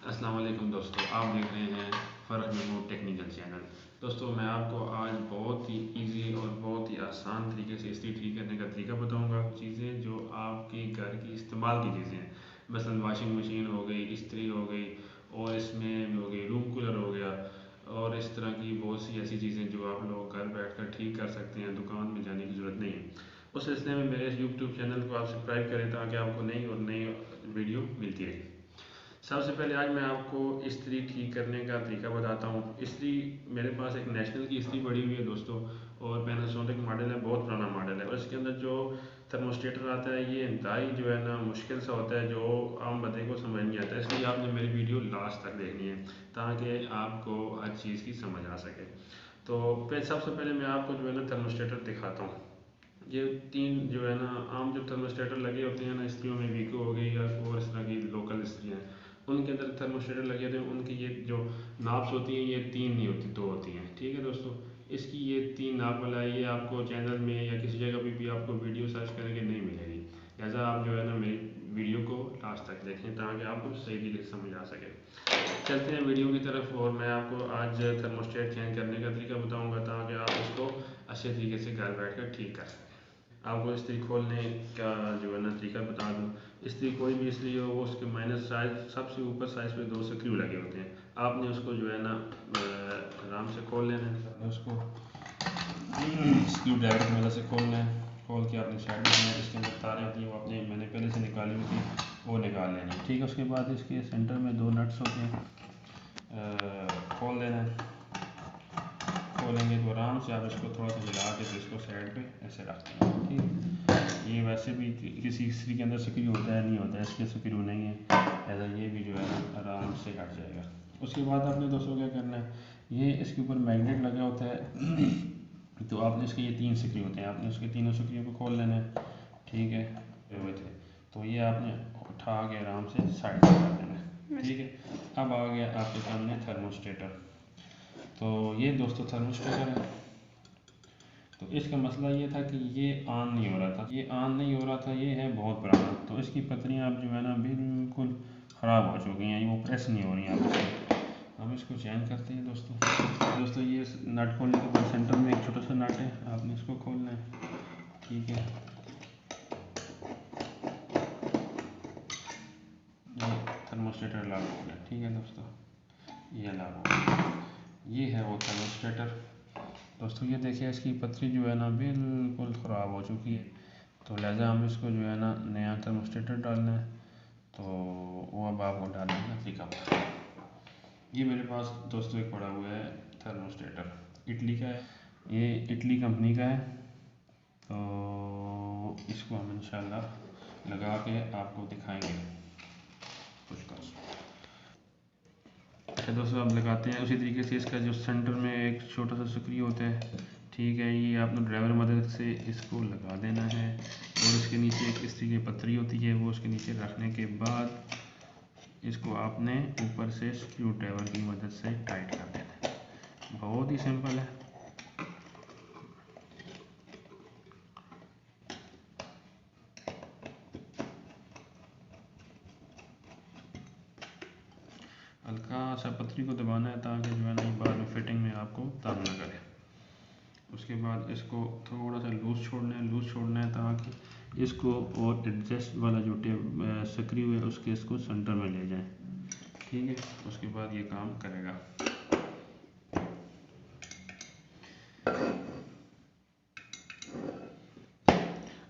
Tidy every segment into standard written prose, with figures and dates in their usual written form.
अस्सलाम वालेकुम दोस्तों, आप देख रहे हैं फ़र्क महमूद टेक्निकल चैनल। दोस्तों मैं आपको आज बहुत ही इजी और बहुत ही आसान तरीके से इस्त्री ठीक करने का तरीका बताऊंगा। चीज़ें जो आपके घर की इस्तेमाल की चीज़ें हैं, मसलन वाशिंग मशीन हो गई, इस्त्री हो गई और इसमें हो गई रूम कूलर हो गया और इस तरह की बहुत सी ऐसी चीज़ें जो आप लोग घर बैठकर ठीक कर सकते हैं, दुकान में जाने की ज़रूरत नहीं है। उस सिलसिले में मेरे यूट्यूब चैनल को आप सब्सक्राइब करें ताकि आपको नई और नई वीडियो मिलती रहे। सबसे पहले आज मैं आपको इस्त्री ठीक करने का तरीका बताता हूँ। इस्त्री मेरे पास एक नेशनल की इस्त्री पड़ी हुई है दोस्तों, और पैनासोनिक मॉडल है, बहुत पुराना मॉडल है, और इसके अंदर जो थर्मोस्टेटर आता है ये इंतहाई जो है ना मुश्किल सा होता है, जो आम बंदे को समझ नहीं आता है। इसलिए आपने मेरी वीडियो लास्ट तक देखनी है ताकि आपको हर चीज़ की समझ आ सके। तो फिर सबसे पहले मैं आपको जो है ना थर्मोस्टेटर दिखाता हूँ। ये तीन जो है ना आम जो थर्मोस्टेटर लगे होते हैं ना इस्त्रियों में, वीको हो गई या और इस तरह की लोकल इस्त्री हैं, उनके अंदर थर्मोस्टेटर लगे होते हैं। उनकी ये जो नाप्स होती हैं ये तीन नहीं होती, दो होती हैं। ठीक है दोस्तों, इसकी ये तीन नाप वाला है, ये आपको चैनल में या किसी जगह भी आपको वीडियो सर्च करेंगे नहीं मिलेगी। लिहाजा आप जो है ना मेरी वीडियो को लास्ट तक देखें ताकि आपको सही तरीके से समझ आ सके। चलते हैं वीडियो की तरफ, और मैं आपको आज थर्मोस्टेट चेंज करने का तरीका बताऊंगा ताकि आप इसको अच्छे तरीके से घर बैठ कर ठीक कर सकें। आपको इस्त्री खोलने का जो है ना तरीका बता दूँ। इस्त्री कोई भी इस्त्री हो, वो उसके माइनस साइज सबसे ऊपर साइज पे दो स्क्रू लगे होते हैं। आपने उसको जो है ना आराम से खोल लेना है, उसको स्क्रू ड्राइवर की मदद से खोलना है। खोल के आपने साइड में इसके अंदर तारें होती हैं, वो आपने मैंने पहले से निकाली हुई थी, वो निकाल लेनी है। ठीक है, उसके बाद इसके सेंटर में दो नट्स होते हैं, खोल देना है। खोलेंगे तो आराम से आप इसको थोड़ा सा हिला के तो इसको साइड पे ऐसे रख देंगे। ठीक है, ये वैसे भी किसी इस्त्री के अंदर स्क्रू होता है नहीं होता है, इसके स्क्रू नहीं है, ऐसा ये भी जो है ना आराम से हट जाएगा। उसके बाद आपने दोस्तों क्या करना है, ये इसके ऊपर मैग्नेट लगा होता है तो आपने इसके ये तीन स्क्रू होते हैं, आपने उसके तीनों स्क्रू को खोल लेना है। ठीक है, हुए थे तो ये आपने उठा के आराम से साइड कर देना है। ठीक है, अब आ गया आपके सामने थर्मोस्टेटर। तो ये दोस्तों थर्मोस्टेटर है। तो इसका मसला ये था कि ये ऑन नहीं हो रहा था, ये ऑन नहीं हो रहा था, ये है बहुत पुराना, तो इसकी पत्रियाँ अब जो है ना बिल्कुल ख़राब हो चुकी हैं, ये वो प्रेस नहीं हो रही हैं। अब हम इसको चेंज करते हैं दोस्तों ये नट खोलने के बाद सेंटर में एक छोटा सा नट है, आपने इसको खोलना है। ठीक है, ये थर्मोस्टेटर लागू हो गया। ठीक है दोस्तों, ये लागू हो गया, ये है वो थर्मोस्टेटर। दोस्तों ये देखिए इसकी पतरी जो है ना बिल्कुल ख़राब हो चुकी है, तो लिहाजा हम इसको जो है ना नया थर्मोस्टेटर डालना है। तो वो अब आपको डालने का तरीका बता। ये मेरे पास दोस्तों एक पड़ा हुआ है थर्मोस्टेटर, इटली का है, ये इटली कंपनी का है। तो इसको हम इंशाल्लाह लगा के आपको दिखाएंगे कुछ कर। अच्छा दोस्तों, आप लगाते हैं उसी तरीके से, इसका जो सेंटर में एक छोटा सा स्क्रू होता है, ठीक है, ये आपने ड्राइवर मदद से इसको लगा देना है, और इसके नीचे एक इस्त्री की पत्थरी होती है, वो उसके नीचे रखने के बाद इसको आपने ऊपर से स्क्रू ड्राइवर की मदद से टाइट कर देना है। बहुत ही सिंपल है। हल्का सा पत्थरी को दबाना है ताकि जो है ना बाद में फिटिंग में आपको तंग ना करे। उसके बाद इसको थोड़ा सा लूज़ छोड़ना है ताकि इसको और एडजस्ट वाला जो स्क्रू है उसके इसको सेंटर में ले जाएं। ठीक है, उसके बाद ये काम करेगा।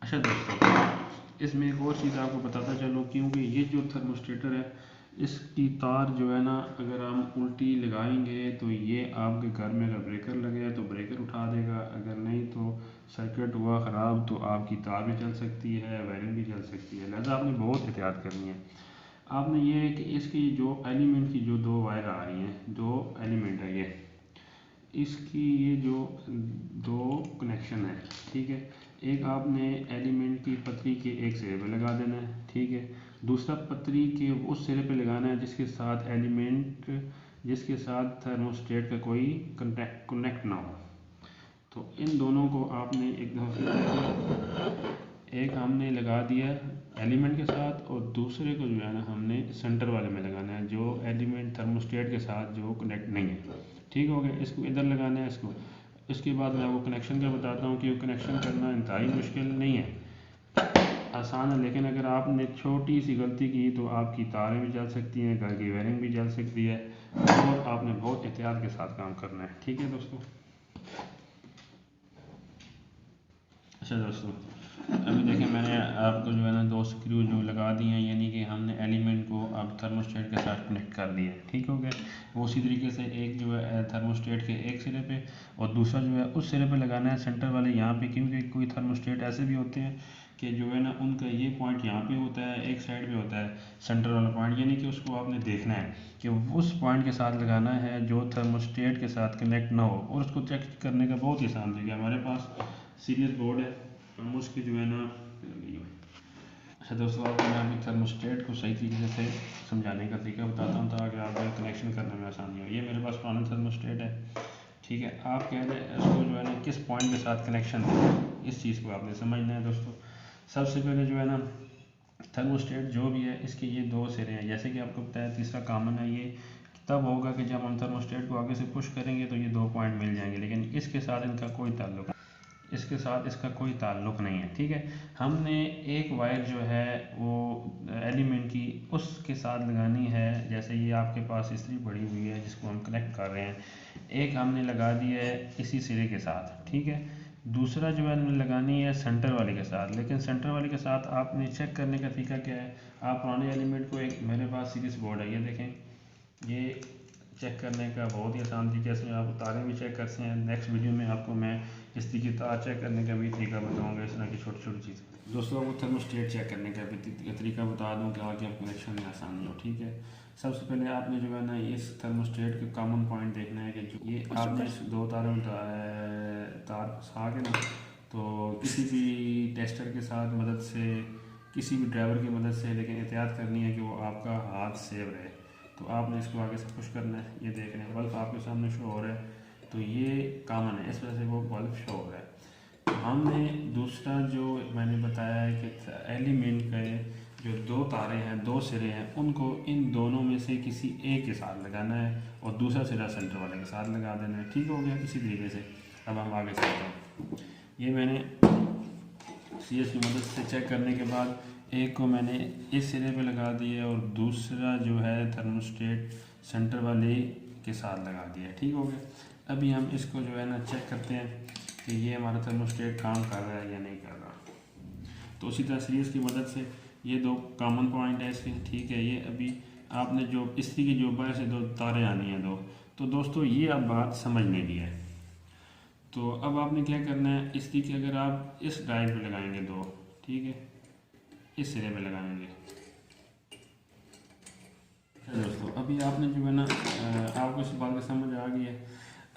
अच्छा दोस्तों, इसमें एक और चीज़ आपको बताता चलूँ, क्योंकि ये जो थर्मोस्टेटर है इसकी तार जो है ना अगर हम उल्टी लगाएंगे तो ये आपके घर में अगर ब्रेकर लगे है तो ब्रेकर उठा देगा, अगर नहीं तो सर्किट हुआ ख़राब तो आपकी तार भी चल सकती है, वायरिंग भी चल सकती है। लिहाजा आपने बहुत एहतियात करनी है। आपने ये है कि इसकी जो एलिमेंट की जो दो वायर आ रही हैं, दो एलिमेंट है ये, इसकी ये जो दो कनेक्शन है, ठीक है, एक आपने एलिमेंट की पतरी के एक सिरे पे लगा देना है। ठीक है, दूसरा पतरी के उस सिरे पे लगाना है जिसके साथ थर्मोस्टेट का कोई कनेक्ट ना हो। तो इन दोनों को आपने एक दफ़ा, एक हमने लगा दिया एलिमेंट के साथ, और दूसरे को जो है ना हमने सेंटर वाले में लगाना है। जो थर्मोस्टेट के साथ जो कनेक्ट नहीं है। ठीक हो गया, इसको इधर लगाना है इसको। इसके बाद मैं आपको कनेक्शन का बताता हूँ कि कनेक्शन करना इंतहाई मुश्किल नहीं है, आसान है। लेकिन अगर आपने छोटी सी गलती की तो आपकी तारें भी जल सकती हैं, घर की वायरिंग भी जल सकती है, और आपने बहुत एहतियात के साथ काम करना है। ठीक है दोस्तों। अच्छा दोस्तों, अभी देखें मैंने आपको जो है ना 2 स्क्रू जो लगा दिए हैं, यानी कि हमने एलिमेंट को अब थर्मोस्टेट के साथ कनेक्ट कर दिया है। ठीक हो गया। वो उसी तरीके से एक जो है थर्मोस्टेट के एक सिरे पे और दूसरा जो है उस सिरे पे लगाना है, सेंटर वाले यहाँ पे, क्योंकि कोई थर्मोस्टेट ऐसे भी होते हैं कि जो है ना उनका ये पॉइंट यहाँ पे होता है, एक साइड पे होता है सेंटर वाला पॉइंट, यानी कि उसको आपने देखना है कि उस पॉइंट के साथ लगाना है जो थर्मोस्टेट के साथ कनेक्ट ना हो। और उसको चेक करने का बहुत ही आसान तरीका है, हमारे पास सीरीज बोर्ड है, हम उसकी जो है ना। अच्छा दोस्तों, आपको मैं अभी थर्मोस्टेट को सही तरीके से समझाने का तरीका बताता हूँ ताकि आपको कनेक्शन करने में आसानी हो। ये मेरे पास पुराना थर्मोस्टेट है। ठीक है, आप कह रहे हैं इसको जो है ना किस पॉइंट के साथ कनेक्शन देना है, इस चीज़ को आपने समझना है दोस्तों। सबसे पहले जो है ना थर्मोस्टेट जो भी है इसके ये 2 सिरे हैं, जैसे कि आपको पता है। तीसरा कॉमन है, ये तब होगा कि जब हम थर्मोस्टेट को आगे से पुश करेंगे तो ये 2 पॉइंट मिल जाएंगे, लेकिन इसके साथ इनका कोई ताल्लुक, इसके साथ इसका कोई ताल्लुक नहीं है। ठीक है, हमने एक वायर जो है वो एलिमेंट की उसके साथ लगानी है। जैसे ये आपके पास इस्त्री पड़ी हुई है जिसको हम कनेक्ट कर रहे हैं, एक हमने लगा दी है इसी सिरे के साथ। ठीक है, दूसरा जो है हमने लगानी है सेंटर वाले के साथ। लेकिन सेंटर वाले के साथ आपने चेक करने का तरीका क्या है, आप पुराने एलिमेंट को, एक मेरे पास सीरीज बोर्ड है, ये देखें, ये चेक करने का बहुत ही आसान तरीके से आप तारें भी चेक करते हैं। नेक्स्ट वीडियो में आपको मैं इस तरीके तार चेक करने का भी तरीका बताऊंगा, इस तरह की छोटी छोटी चीज़ें। दोस्तों, आपको थर्मोस्टेट चेक करने का भी तरीका बता दूं कि आगे आप कनेक्शन में आसानी हो। ठीक है, सबसे पहले आपने जो है ना इस थर्मोस्टेट के कॉमन पॉइंट देखना है कि जो ये आपने 2 तारों में तार फंसा के ना, तो किसी भी टेस्टर के साथ मदद से, किसी भी ड्राइवर की मदद से, लेकिन एहतियात करनी है कि वो आपका हाथ सेव रहे। तो आपने इसको आगे से पुश करना है। ये देख रहे हैं बल्ब आपके सामने शो हो रहा है, तो ये कॉमन है, इस वजह से वो बल्ब शो हो रहा है। तो हमने दूसरा जो मैंने बताया है कि एलिमेंट के जो 2 तारे हैं, 2 सिरे हैं, उनको इन दोनों में से किसी एक के साथ लगाना है और दूसरा सिरा सेंटर वाले के साथ लगा देना है। ठीक हो गया, इसी तरीके से। अब हम आगे चलते हैं। ये मैंने CS की मदद से चेक करने के बाद एक को मैंने इस सिरे पे लगा दिया और दूसरा जो है थर्मोस्टेट सेंटर वाले के साथ लगा दिया। ठीक हो गया। अभी हम इसको जो है ना चेक करते हैं कि ये हमारा थर्मोस्टेट काम कर रहा है या नहीं कर रहा। तो उसी तरह सीरीज़ की मदद से ये 2 कॉमन पॉइंट है इसके। ठीक है, ये अभी आपने जो इसी की जो बाहर से 2 तारें आनी हैं 2, तो दोस्तों ये अब बात समझने की है। तो अब आपने क्या करना है, इसी की अगर आप इस ड्राइव पे लगाएंगे 2, ठीक है, इस सिरे पे लगाएंगे। दोस्तों, अभी आपने जो है ना आपको इस बात का समझ आ गई है।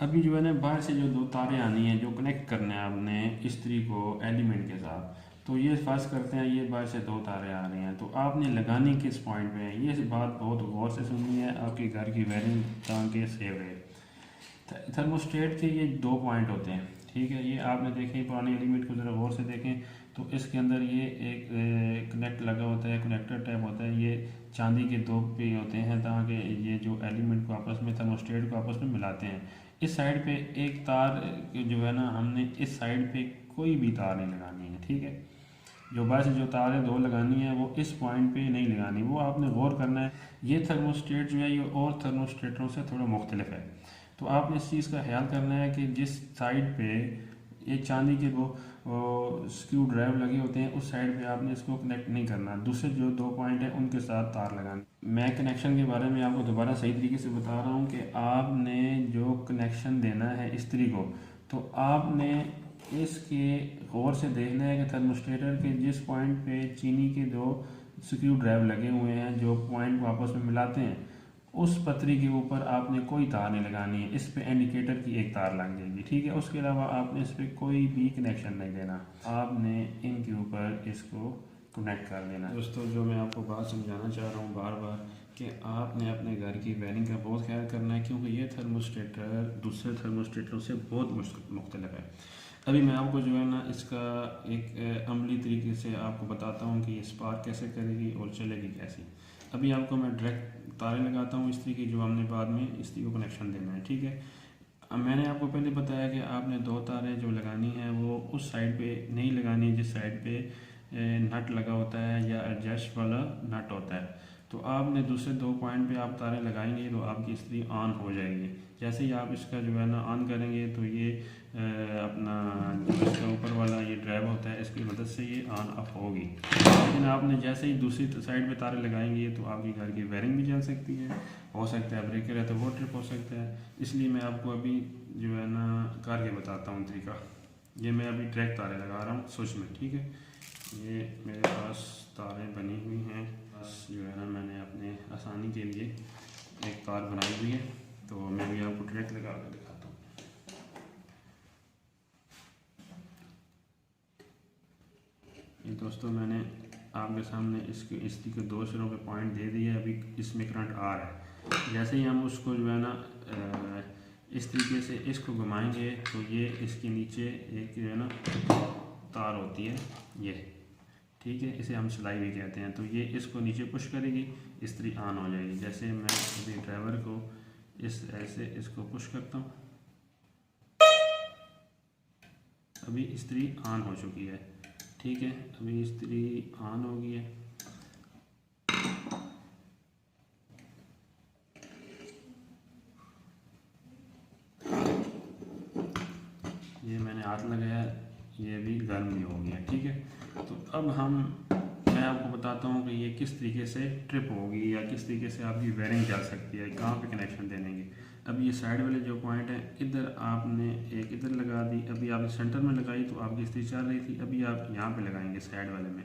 अभी जो है ना बाहर से जो 2 तारें आनी हैं जो कनेक्ट करना है आपने इस्त्री को एलिमेंट के साथ, तो ये फर्स्ट करते हैं, ये बाहर से 2 तारें आ रही हैं, तो आपने लगानी किस पॉइंट पे है, ये बात बहुत गौर से सुननी है, आपके घर की वायरिंग ताकि सेव रहे। थर्मोस्टेट के ये 2 पॉइंट होते हैं। ठीक है, ये आपने देखें पुराने एलिमेंट को ज़रा गौर से देखें तो इसके अंदर ये एक कनेक्ट लगा होता है, कनेक्टर टाइप होता है, ये चांदी के 2 पे होते हैं ताकि ये जो एलिमेंट को आपस में, थर्मोस्टेट को आपस में मिलाते हैं। इस साइड पे एक तार जो है ना, हमने इस साइड पे कोई भी तार नहीं लगानी है। ठीक है, जो बाहर से जो तार है 2 लगानी है वो इस पॉइंट पे नहीं लगानी, वो आपने गौर करना है। ये थर्मोस्टेट जो है ये और थर्मोस्टेटों से थोड़ा मुख्तलिफ है, तो आपने इस चीज़ का ख्याल करना है कि जिस साइड पे ये चांदी के वो स्क्रू ड्राइव लगे होते हैं उस साइड पे आपने इसको कनेक्ट नहीं करना, दूसरे जो 2 पॉइंट हैं उनके साथ तार लगाना। मैं कनेक्शन के बारे में आपको दोबारा सही तरीके से बता रहा हूँ कि आपने जो कनेक्शन देना है इस्त्री को, तो आपने इसके गौर से देखना है कि थर्मोस्टेटर के जिस पॉइंट पे चीनी के 2 स्क्रू ड्राइव लगे हुए हैं जो पॉइंट को आपस में मिलाते हैं, उस पतरी के ऊपर आपने कोई तार नहीं लगानी है, इस पे इंडिकेटर की एक तार लग जाएगी। ठीक है, उसके अलावा आपने इस पर कोई भी कनेक्शन नहीं देना, आपने इनके ऊपर इसको कनेक्ट कर देना। दोस्तों, जो मैं आपको बात समझाना चाह रहा हूँ बार बार कि आपने अपने घर की वायरिंग का बहुत ख्याल करना है, क्योंकि ये थर्मोस्टेटर दूसरे थर्मोस्टेटरों से बहुत मुख्तलिफ है। अभी मैं आपको जो है ना इसका एक अमली तरीके से आपको बताता हूँ कि ये स्पार्क कैसे करेगी और चलेगी कैसे। अभी आपको मैं डायरेक्ट तारे लगाता हूँ इस्त्री की, जो हमने बाद में इस्त्री को कनेक्शन देना है, ठीक है। अब मैंने आपको पहले बताया कि आपने 2 तारें जो लगानी है वो उस साइड पे नहीं लगानी है जिस साइड पे नट लगा होता है या एडजस्ट वाला नट होता है। तो आपने दूसरे 2 पॉइंट पे आप तारें लगाएंगे तो आपकी इस्त्री ऑन हो जाएगी। जैसे ही आप इसका जो है ना ऑन करेंगे तो ये अपना जो इसका ऊपर वाला ये ड्राइव होता है इसकी मदद से ये ऑन ऑफ होगी। लेकिन आपने जैसे ही दूसरी साइड पे तारें लगाएंगे तो आपकी घर की वायरिंग भी जल सकती है, हो सकता है ब्रेकर है तो वो ट्रिप हो सकता है। इसलिए मैं आपको अभी जो है ना करके बताता हूँ तरीका। ये मैं अभी डायरेक्ट तारें लगा रहा हूँ स्विच में, ठीक है। ये मेरे पास तारें बनी हुई हैं, बस जो है ना मैंने अपने आसानी के लिए एक तार बनाई हुई है, तो मैं भी आपको डायरेक्ट लगा कर दिखाता हूँ। ये दोस्तों मैंने आपके सामने इसके इस्त्री के 2 सिरों पे पॉइंट दे दिए, अभी इसमें करंट आ रहा है। जैसे ही हम उसको जो है ना इस तरीके से इसको घुमाएंगे तो ये इसके नीचे एक जो है ना तार होती है ये, ठीक है, इसे हम सिलाई भी कहते हैं। तो ये इसको नीचे पुश करेगी, इस्त्री ऑन हो जाएगी। जैसे मैं अभी ड्राइवर को इस ऐसे इसको पुश करता हूँ, अभी इस्त्री ऑन हो चुकी है, ठीक है। अभी इस्त्री ऑन हो गई है। ये मैंने हाथ लगाया, ये भी गर्म भी हो गया, ठीक है। तो अब मैं आपको बताता हूँ कि ये किस तरीके से ट्रिप होगी या किस तरीके से आपकी वायरिंग जल सकती है, कहाँ पे कनेक्शन देंगे। अब ये साइड वाले जो पॉइंट है, इधर आपने एक इधर लगा दी, अभी आपने सेंटर में लगाई तो आपकी इस्त्री चल रही थी, अभी आप यहाँ पे लगाएंगे साइड वाले में,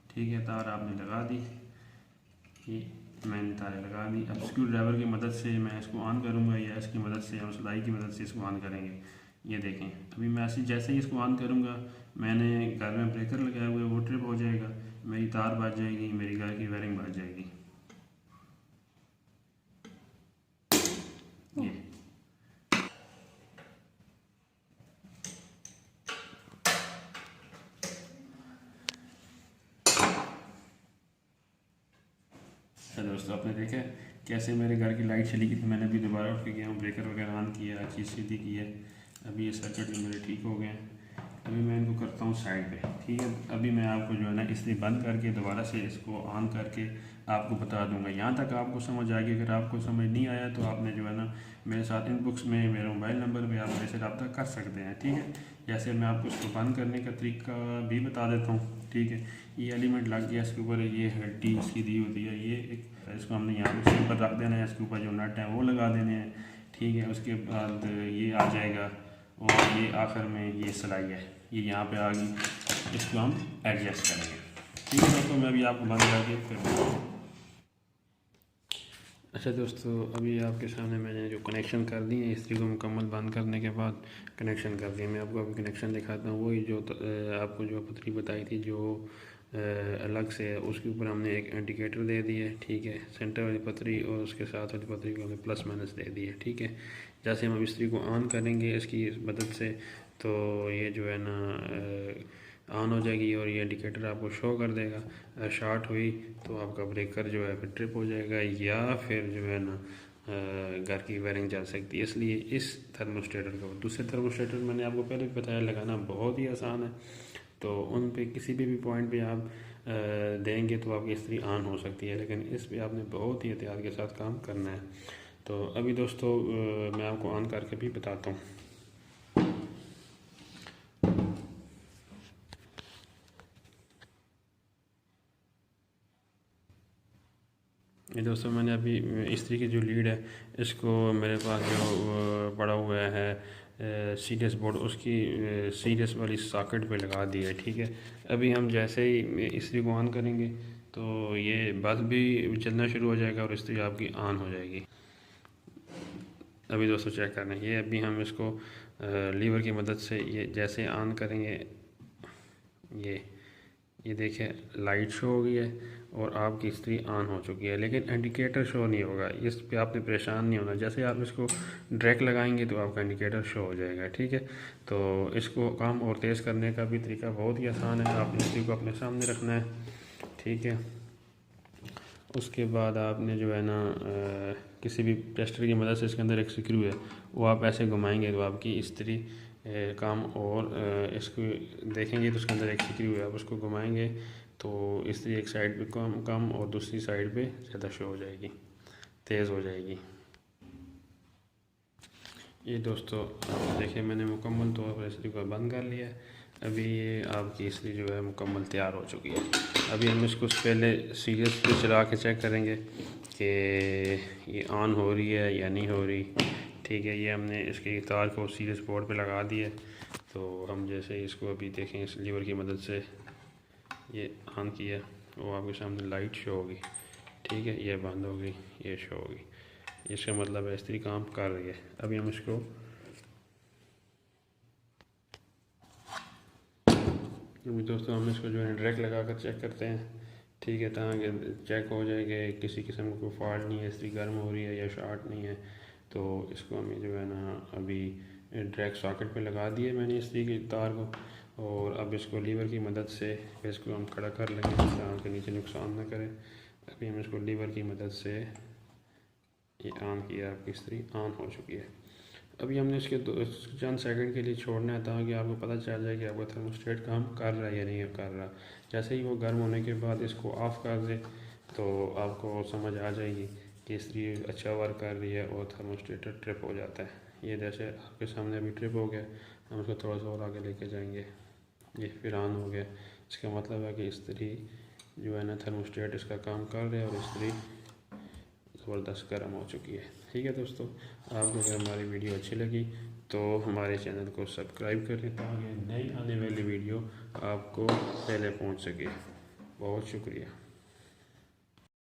ठीक है। तार आपने लगा दी, ये मैंने तारें लगा दी। अब स्क्रू ड्राइवर की मदद से मैं इसको ऑन करूँगा या इसकी मदद से या सिलाई की मदद से इसको ऑन करेंगे। ये देखें, अभी मैं जैसे ही इसको ऑन करूँगा, मैंने घर में ब्रेकर लगाया हुआ है, वो ट्रिप हो जाएगा, मेरी तार बच जाएगी, मेरी घर की वायरिंग बच जाएगी। ये अच्छा दोस्तों, आपने देखा कैसे मेरे घर की लाइट चली गई थी, मैंने अभी दोबारा उठ के गया हूँ, ब्रेकर वगैरह ऑन किया, अच्छी सीधी की है। अभी ये सर्किट भी मेरे ठीक हो गए हैं। अभी मैं इनको करता हूँ साइड पे, ठीक है। अभी मैं आपको जो है ना इस्त्री बंद करके दोबारा से इसको ऑन करके आपको बता दूंगा। यहाँ तक आपको समझ आएगी। अगर आपको समझ नहीं आया तो आपने जो है ना मेरे साथ इनबॉक्स में मेरे मोबाइल नंबर पे आप मेरे से रब्ता कर सकते हैं, ठीक है। जैसे मैं आपको इसको बंद करने का तरीका भी बता देता हूँ, ठीक है। ये एलिमेंट लग गया इसके ऊपर, ये हड्डी इसकी दी होती है, ये एक इसको हमने यहाँ पे इसके ऊपर रख देना है, इसके ऊपर जो नट है वो लगा देने हैं, ठीक है। उसके बाद ये आ जाएगा और ये आखिर में ये सिलाई है, ये यहाँ पे आ गई, इसको हम एडजस्ट करेंगे, ठीक है दोस्तों। मैं अभी आपको बंद करके फिर अच्छा दोस्तों, अभी आपके सामने मैंने जो कनेक्शन कर दिए इस्त्री को मुकम्मल बंद करने के बाद कनेक्शन कर दिए। मैं आपको अभी कनेक्शन दिखाता हूँ। वही जो आपको जो पतरी बताई थी जो अलग से है, उसके ऊपर हमने एक इंडिकेटर दे दिया है, ठीक है। सेंटर वाली पतरी और उसके साथ वाली पतरी को हमने प्लस माइनस दे दिया है, ठीक है। जैसे हम इस्त्री को ऑन करेंगे इसकी मदद से तो ये जो है ना ऑन हो जाएगी और ये इंडिकेटर आपको शो कर देगा। शॉर्ट हुई तो आपका ब्रेकर जो है फिर ट्रिप हो जाएगा या फिर जो है ना घर की वायरिंग जल सकती है। इसलिए इस थर्मोस्टेटर को, दूसरे थर्मोस्टेटर मैंने आपको पहले बताया लगाना बहुत ही आसान है। तो उन पे किसी भी पॉइंट पे आप देंगे तो आपकी इस्त्री ऑन हो सकती है, लेकिन इस पे आपने बहुत ही एहतियात के साथ काम करना है। तो अभी दोस्तों मैं आपको ऑन करके भी बताता हूँ। ये दोस्तों मैंने अभी इस्त्री की जो लीड है इसको मेरे पास जो पड़ा हुआ है सीरियस बोर्ड, उसकी सीरियस वाली सॉकेट पे लगा दी है, ठीक है। अभी हम जैसे ही इस्त्री को ऑन करेंगे तो ये बल्ब भी चलना शुरू हो जाएगा और इस्त्री आपकी ऑन हो जाएगी। अभी दोस्तों चेक करना है, ये अभी हम इसको लीवर की मदद से ये जैसे ऑन करेंगे, ये देखिए लाइट शो हो गई है और आपकी इस्त्री ऑन हो चुकी है, लेकिन इंडिकेटर शो नहीं होगा। इस पे आपने परेशान नहीं होना, जैसे आप इसको डायरेक्ट लगाएंगे तो आपका इंडिकेटर शो हो जाएगा, ठीक है। तो इसको काम और तेज़ करने का भी तरीका बहुत ही आसान है। आप इस्त्री को अपने सामने रखना है, ठीक है, उसके बाद आपने जो है ना किसी भी टेस्टर की मदद से इसके अंदर एक स्क्रू है, वो आप ऐसे घुमाएंगे तो आपकी इस्त्री काम, और इसको देखेंगे तो उसके अंदर एक स्क्रू है, आप उसको घुमाएंगे तो इस्त्री एक साइड पे कम कम और दूसरी साइड पे ज़्यादा शो हो जाएगी, तेज़ हो जाएगी। ये दोस्तों आप देखिए मैंने मुकम्मल तौर पर इस्त्री को बंद कर लिया है। अभी ये आपकी इस्त्री जो है मुकम्मल तैयार हो चुकी है। अभी हम इसको पहले सीरियस पे चला के चेक करेंगे कि ये ऑन हो रही है या नहीं हो रही। ठीक है, ये हमने इसके तार को सीरियस बोर्ड पे लगा दिया। तो हम जैसे इसको अभी देखें इस लीवर की मदद से ये ऑन किया, वो आपके सामने लाइट शो होगी। ठीक है, ये बंद हो गई, ये शो होगी, इसका मतलब है इस्त्री काम कर रही है। अभी हम इसको अभी दोस्तों हम इसको जो है डायरेक्ट लगा कर चेक करते हैं। ठीक है, ताकि चेक हो जाए कि किसी किस्म का कोई फॉल्ट नहीं है, इस्त्री गर्म हो रही है या शॉर्ट नहीं है। तो इसको हमें जो है ना अभी डायरेक्ट सॉकेट पे लगा दिए मैंने इस्त्री की तार को, और अब इसको लीवर की मदद से इसको हम खड़ा कर लेंगे ताकि के नीचे नुकसान ना करे। अभी हम इसको लीवर की मदद से ये ऑन किया, आपकी इस्त्री ऑन हो चुकी है। अभी हमने इसके चंद सेकंड के लिए छोड़ना है ताकि आपको पता चल जाए कि आपका थर्मोस्टेट काम कर रहा है या नहीं कर रहा। जैसे ही वो गर्म होने के बाद इसको ऑफ़ कर दे तो आपको समझ आ जाएगी कि इस्त्री अच्छा वर्क कर रही है और थर्मोस्टेट ट्रिप हो जाता है। ये जैसे आपके सामने अभी ट्रिप हो गया, हम इसको थोड़ा सा और आगे लेके जाएंगे, ये फिर ऑन हो गया। इसका मतलब है कि इस्त्री जो है ना थर्मोस्टेट इसका काम कर रहा है और इस्त्री ज़बरदस्त गर्म हो चुकी है। ठीक है दोस्तों, आपको अगर हमारी वीडियो अच्छी लगी तो हमारे चैनल को सब्सक्राइब करें ताकि नई आने वाली वीडियो आपको पहले पहुंच सके। बहुत शुक्रिया।